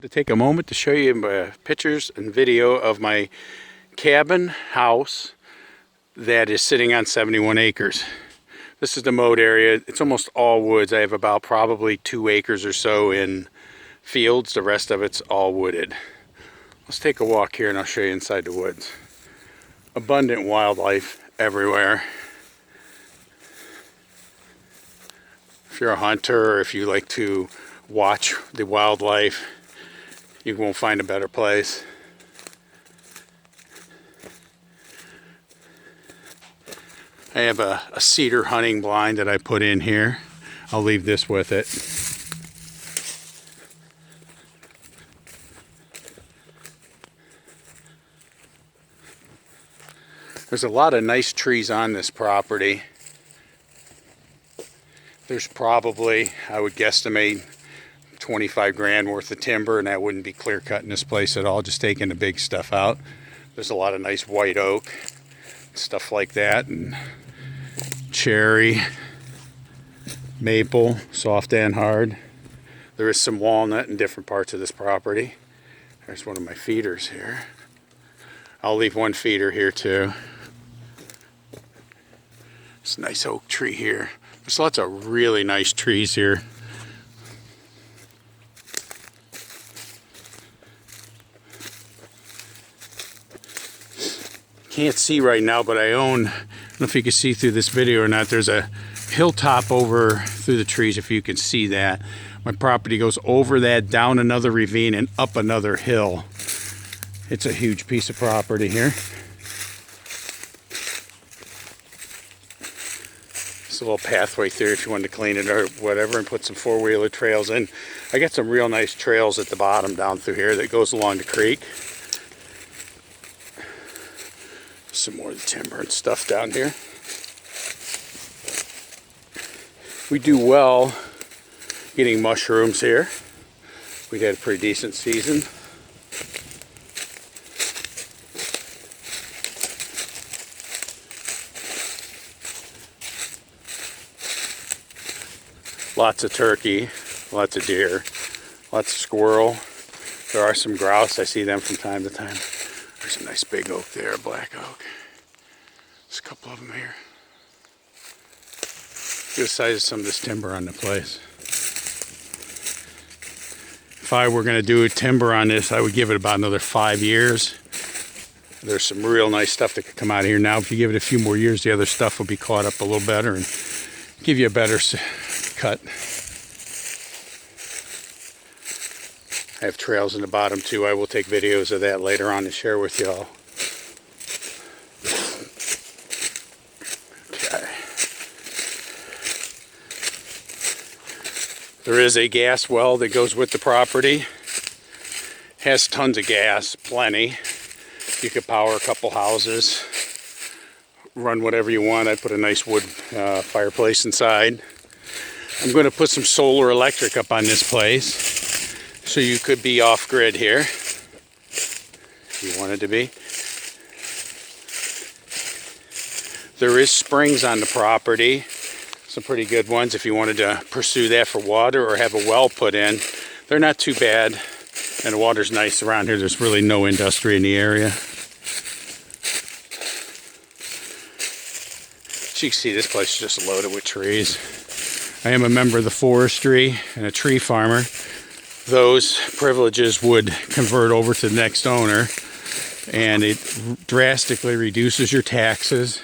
to take a moment to show you pictures and video of my cabin house that is sitting on 71 acres. This is the mowed area. It's almost all woods. I have about probably 2 acres or so in fields. The rest of it's all wooded. Let's take a walk here and I'll show you inside the woods. Abundant wildlife everywhere. If you're a hunter or if you like to watch the wildlife, you won't find a better place. I have a cedar hunting blind that I put in here. I'll leave this with it. There's a lot of nice trees on this property. There's probably, I would guesstimate, 25 grand worth of timber, and that wouldn't be clear cutting this place at all, just taking the big stuff out. There's a lot of nice white oak, stuff like that, and cherry, maple, soft and hard. There is some walnut in different parts of this property. There's one of my feeders here. I'll leave one feeder here too. It's a nice oak tree here. There's lots of really nice trees here. Can't see right now, but I don't know if you can see through this video or not. There's a hilltop over through the trees, if you can see that. My property goes over that, down another ravine, and up another hill. It's a huge piece of property here. It's a little pathway through if you wanted to clean it or whatever and put some four-wheeler trails in. I got some real nice trails at the bottom down through here that goes along the creek. Some more of the timber and stuff down here. We do well getting mushrooms here. We had a pretty decent season. Lots of turkey, lots of deer, lots of squirrel. There are some grouse. I see them from time to time. There's a nice big oak there, black oak. There's a couple of them here. Good size of some of this timber on the place. If I were going to do a timber on this, I would give it about another 5 years. There's some real nice stuff that could come out of here now. If you give it a few more years, the other stuff will be caught up a little better and give you a better cut. I have trails in the bottom too. I will take videos of that later on to share with y'all. Okay. There is a gas well that goes with the property. Has tons of gas, plenty. You could power a couple houses, run whatever you want. I put a nice wood fireplace inside. I'm going to put some solar electric up on this place. So you could be off-grid here, if you wanted to be. There is springs on the property, some pretty good ones if you wanted to pursue that for water or have a well put in. They're not too bad, and the water's nice around here. There's really no industry in the area. As you can see, this place is just loaded with trees. I am a member of the forestry and a tree farmer. Those privileges would convert over to the next owner, and it drastically reduces your taxes,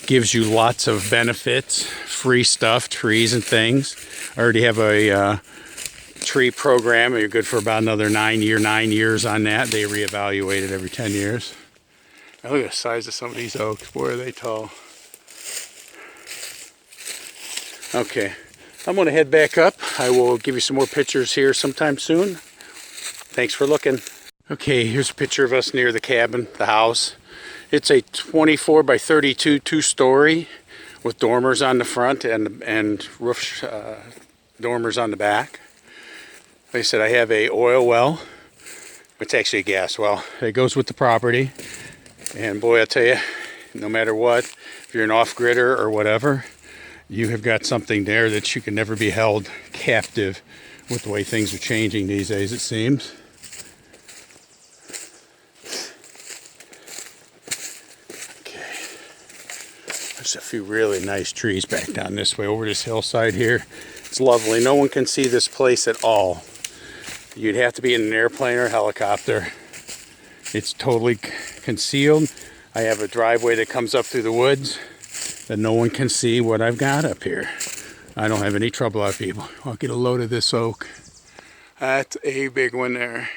gives you lots of benefits, free stuff, trees and things. I already have a tree program. You're good for about another 9 years on that. They reevaluate it every 10 years. Now look at the size of some of these oaks. Boy, are they tall. Okay. I'm going to head back up. I will give you some more pictures here sometime soon. Thanks for looking. Okay, here's a picture of us near the cabin, the house. It's a 24 by 32 two-story with dormers on the front and roof dormers on the back. Like I said, I have a oil well. It's actually a gas well. It goes with the property. And boy, I tell you, no matter what, if you're an off-gridder or whatever, you have got something there that you can never be held captive with the way things are changing these days, it seems. there's a few really nice trees back down this way over this hillside here. It's lovely. No one can see this place at all. You'd have to be in an airplane or a helicopter. It's totally concealed. I have a driveway that comes up through the woods that no one can see what I've got up here. I don't have any trouble out, people. I'll get a load of this oak. That's a big one there.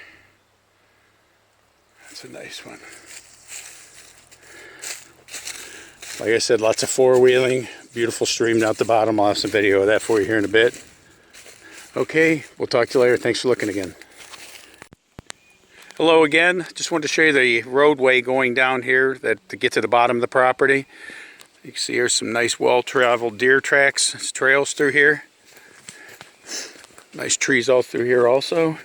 That's a nice one. Like I said, lots of four-wheeling. Beautiful stream down at the bottom. I'll have some video of that for you here in a bit. Okay, we'll talk to you later. Thanks for looking again. Hello again. Just wanted to show you the roadway going down here to get to the bottom of the property. You can see here's some nice well-traveled deer tracks, trails through here. Nice trees all through here also.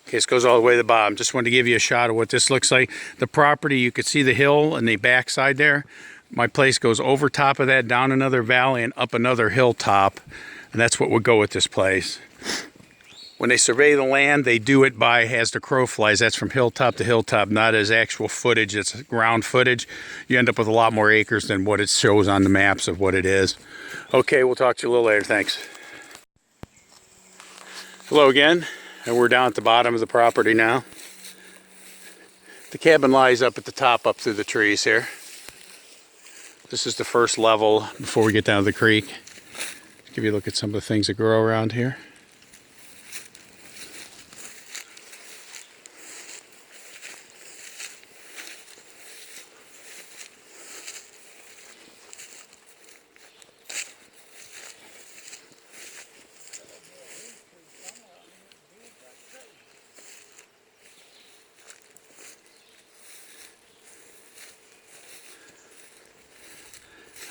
Okay, this goes all the way to the bottom. Just wanted to give you a shot of what this looks like. The property, you could see the hill and the backside there. My place goes over top of that, down another valley and up another hilltop. And that's what would go with this place. When they survey the land, they do it by as the crow flies. That's from hilltop to hilltop, not as actual footage. It's ground footage. You end up with a lot more acres than what it shows on the maps of what it is. Okay, we'll talk to you a little later. Thanks. Hello again, and we're down at the bottom of the property now. The cabin lies up at the top, up through the trees here. This is the first level before we get down to the creek. Give you a look at some of the things that grow around here.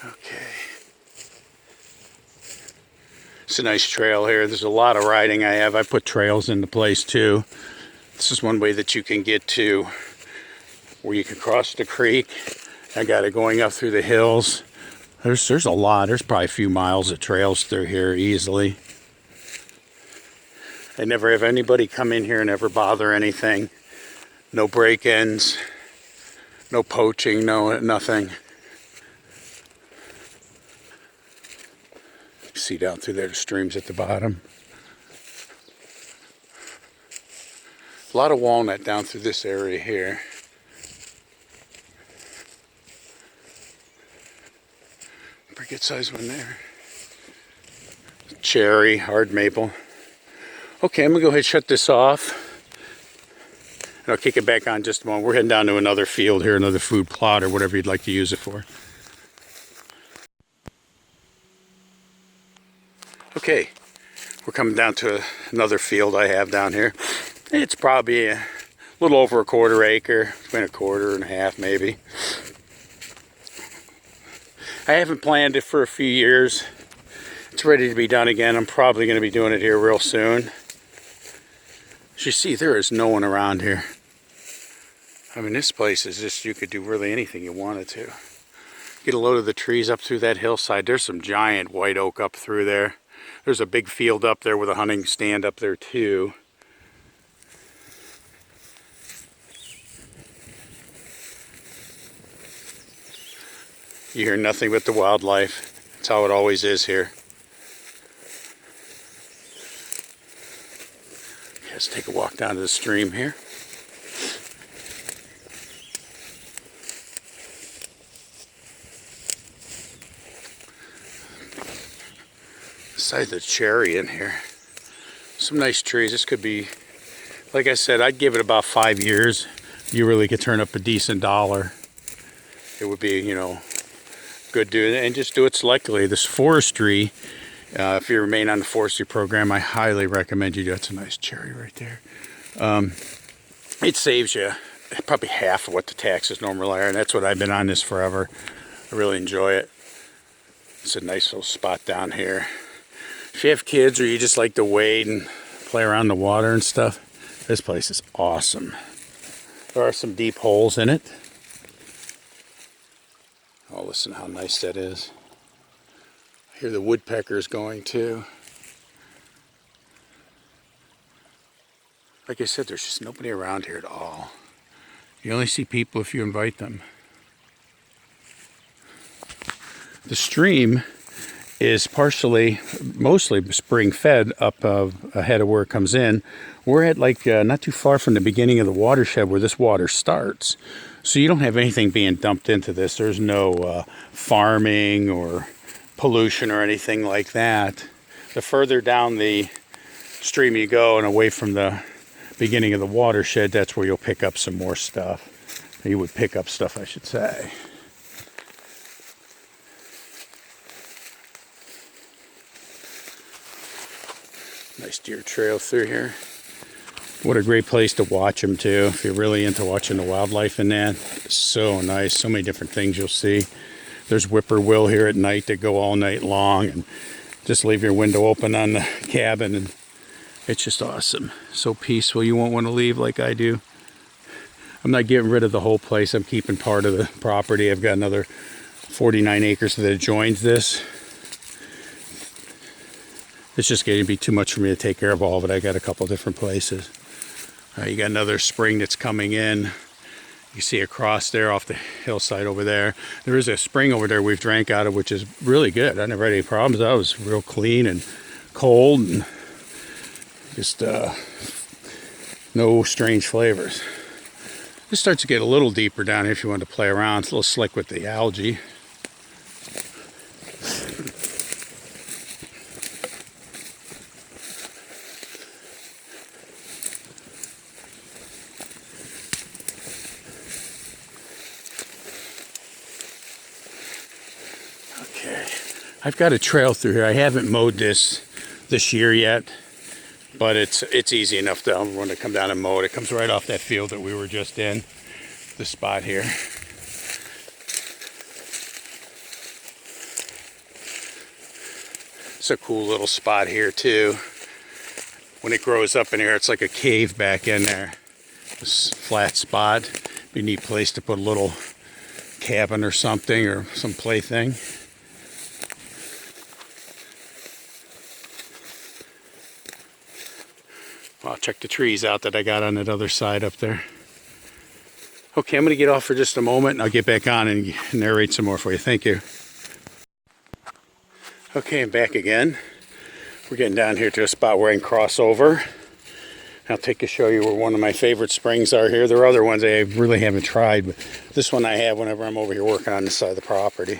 Okay. It's a nice trail here. There's a lot of riding I have. I put trails into place too. This is one way that you can get to where you can cross the creek. I got it going up through the hills. There's a lot. There's probably a few miles of trails through here easily. I never have anybody come in here and ever bother anything. No break-ins, no poaching, no nothing. See down through there, the streams at the bottom. A lot of walnut down through this area here. Pretty good sized one there. Cherry, hard maple. Okay, I'm gonna go ahead and shut this off. And I'll kick it back on just a moment. We're heading down to another field here, another food plot or whatever you'd like to use it for. Okay, we're coming down to another field I have down here. It's probably a little over a quarter acre, between a quarter and a half maybe. I haven't planned it for a few years. It's ready to be done again. I'm probably going to be doing it here real soon. As you see, there is no one around here. I mean, this place is just, you could do really anything you wanted to. Get a load of the trees up through that hillside. There's some giant white oak up through there. There's a big field up there with a hunting stand up there too. You hear nothing but the wildlife. That's how it always is here. Let's take a walk down to the stream here. Besides the cherry in here, some nice trees. This could be, like I said, I'd give it about 5 years. You really could turn up a decent dollar. It would be, you know, good doing it, and just do it selectively. This forestry, if you remain on the forestry program, I highly recommend you do. That's a nice cherry right there. It saves you probably half of what the taxes normally are, and that's what I've been on this forever. I really enjoy it. It's a nice little spot down here. If you have kids or you just like to wade and play around the water and stuff, this place is awesome. There are some deep holes in it. Oh, listen how nice that is. I hear the woodpeckers going too. Like I said, there's just nobody around here at all. You only see people if you invite them. The stream is mostly spring fed up ahead of where it comes in. We're at like not too far from the beginning of the watershed where this water starts. So you don't have anything being dumped into this. There's no farming or pollution or anything like that. The further down the stream you go and away from the beginning of the watershed, that's where you'll pick up some more stuff. You would pick up stuff, I should say. Nice deer trail through here. What a great place to watch them too. If you're really into watching the wildlife in that, it's so nice. So many different things you'll see. There's whippoorwill here at night that go all night long, and just leave your window open on the cabin, and it's just awesome. So peaceful. You won't want to leave like I do. I'm not getting rid of the whole place. I'm keeping part of the property. I've got another 49 acres that adjoins this. It's just going to be too much for me to take care of all of it. I got a couple different places. You got another spring that's coming in. You see across there off the hillside over there. There is a spring over there we've drank out of, which is really good. I never had any problems. That was real clean and cold and just no strange flavors. This starts to get a little deeper down here if you want to play around. It's a little slick with the algae. I've got a trail through here. I haven't mowed this year yet, but it's easy enough to I'm going to come down and mow it. It comes right off that field that we were just in, this spot here. It's a cool little spot here too. When it grows up in here, it's like a cave back in there. This flat spot. Be a neat place to put a little cabin or something, or some plaything. I'll check the trees out that I got on that other side up there. Okay, I'm going to get off for just a moment and I'll get back on and narrate some more for you. Thank you. Okay, I'm back again. We're getting down here to a spot where I can cross over. I'll take you show you where one of my favorite springs are here. There are other ones I really haven't tried, but this one I have whenever I'm over here working on this side of the property.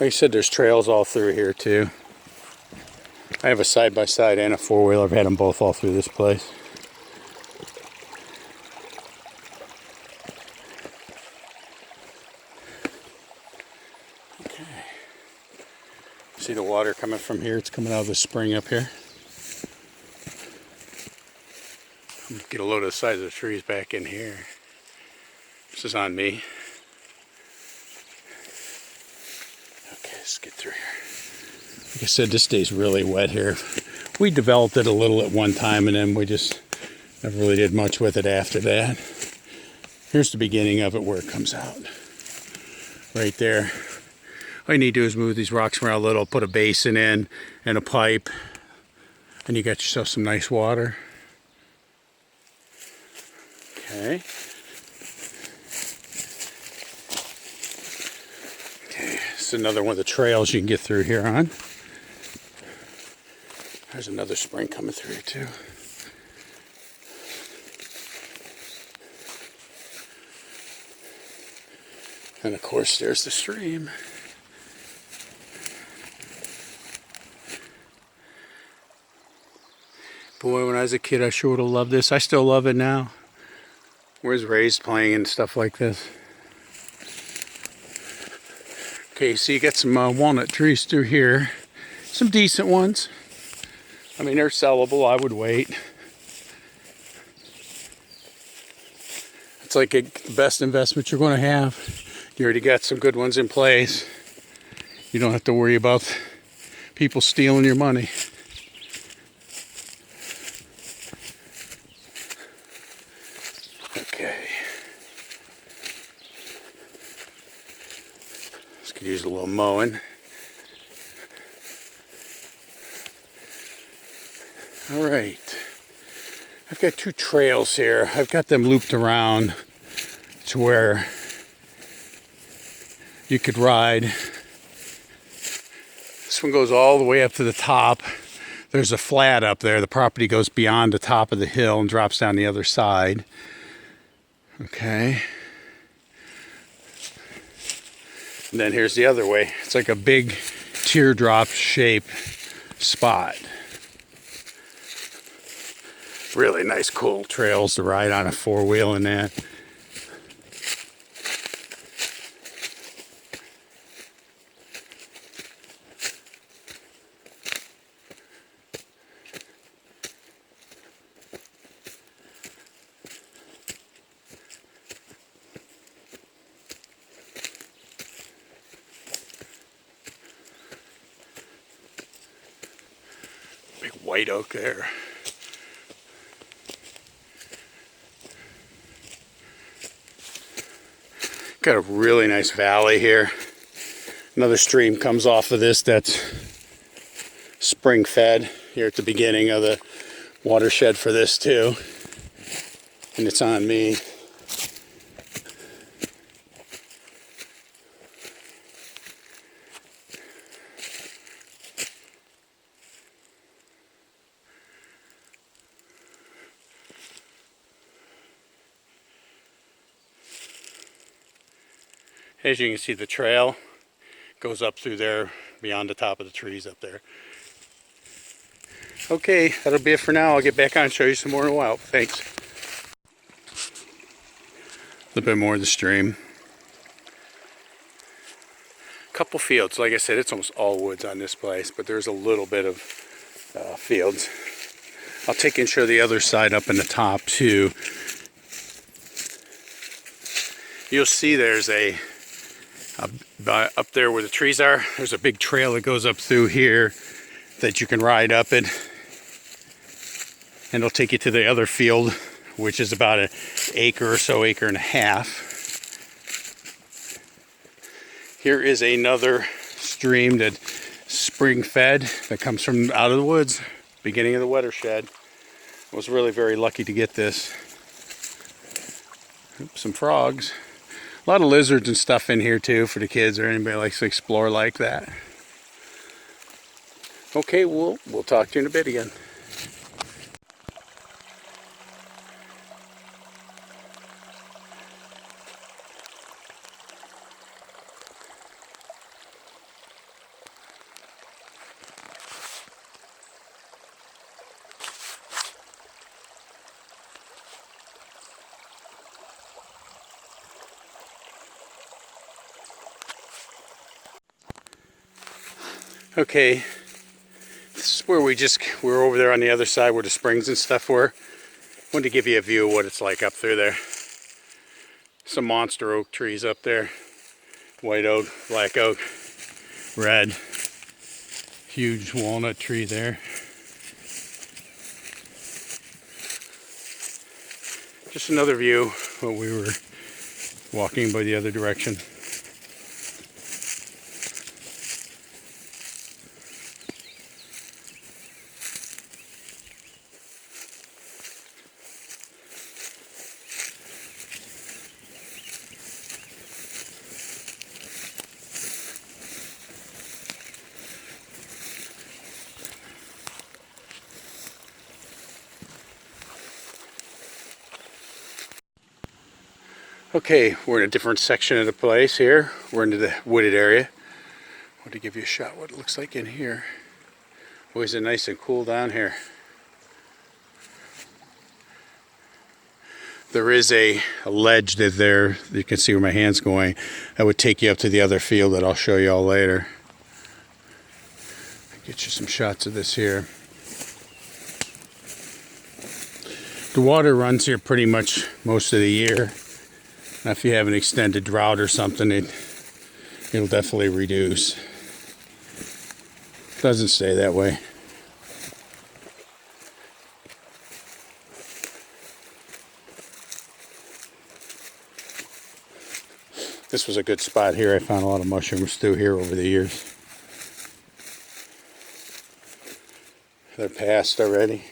Like I said, there's trails all through here too. I have a side-by-side and a four-wheeler. I've had them both all through this place. Okay. See the water coming from here? It's coming out of the spring up here. I'm gonna get a load of the size of the trees back in here. This is on me. Let's get through here. Like I said, this stays really wet here. We developed it a little at one time and then we just never really did much with it after that. Here's the beginning of it where it comes out. Right there. All you need to do is move these rocks around a little, put a basin in and a pipe, and you got yourself some nice water. Okay. This is another one of the trails you can get through here on. There's another spring coming through here too. And of course there's the stream. Boy, when I was a kid I sure would have loved this. I still love it now. Where's raised playing and stuff like this? Okay, so you got some walnut trees through here. Some decent ones. I mean, they're sellable. I would wait. It's like the best investment you're going to have. You already got some good ones in place. You don't have to worry about people stealing your money. Okay. This could use a little mowing. All right. I've got two trails here. I've got them looped around to where you could ride. This one goes all the way up to the top. There's a flat up there. The property goes beyond the top of the hill and drops down the other side. Okay. And then here's the other way. It's like a big teardrop shaped spot. Really nice, cool trails to ride on a four-wheel in that. Big white oak there. Got a really nice valley here. Another stream comes off of this that's spring fed here at the beginning of the watershed for this too. And it's on me. As you can see, the trail goes up through there beyond the top of the trees up there. Okay, that'll be it for now. I'll get back on and show you some more in a while. Thanks. A little bit more of the stream. Couple fields. Like I said, it's almost all woods on this place, but there's a little bit of fields. I'll take you and show the other side up in the top too. You'll see there's up there where the trees are, there's a big trail that goes up through here that you can ride up it, and it'll take you to the other field, which is about an acre or so, acre and a half. Here is another stream that spring fed that comes from out of the woods, beginning of the watershed. I was really very lucky to get this. Oops, some frogs. A lot of lizards and stuff in here too for the kids or anybody who likes to explore like that. Okay, we'll talk to you in a bit again. Okay, this is where we're over there on the other side where the springs and stuff were. Wanted to give you a view of what it's like up through there. Some monster oak trees up there. White oak, black oak, red. Huge walnut tree there. Just another view when we were walking by the other direction. Okay, we're in a different section of the place here. We're into the wooded area. I want to give you a shot what it looks like in here. Always nice and cool down here. There is a ledge that there, you can see where my hand's going, that would take you up to the other field that I'll show you all later. Get you some shots of this here. The water runs here pretty much most of the year. Now, if you have an extended drought or something, it'll definitely reduce. Doesn't stay that way. This was a good spot here. I found a lot of mushrooms through here over the years. They're past already.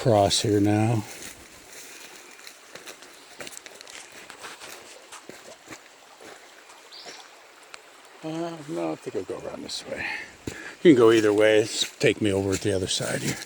across here now. No, I think I'll go around this way. You can go either way. Just take me over at the other side here.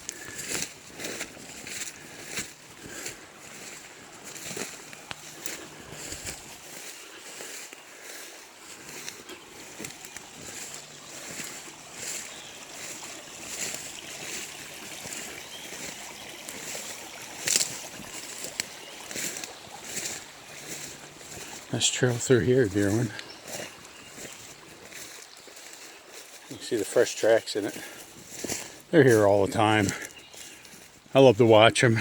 Nice trail through here, dear one. You can see the fresh tracks in it. They're here all the time. I love to watch them.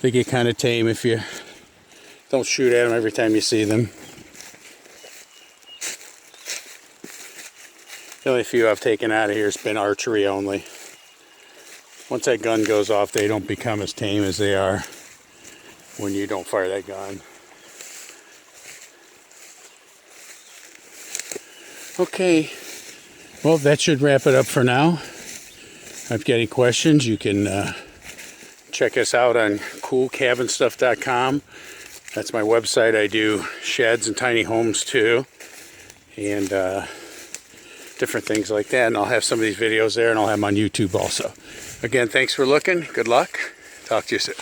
They get kind of tame if you don't shoot at them every time you see them. The only few I've taken out of here has been archery only. Once that gun goes off, they don't become as tame as they are when you don't fire that gun. Okay, well, that should wrap it up for now. If you've got any questions, you can check us out on coolcabinstuff.com. That's my website. I do sheds and tiny homes too, and different things like that. And I'll have some of these videos there, and I'll have them on YouTube also. Again, thanks for looking. Good luck. Talk to you soon.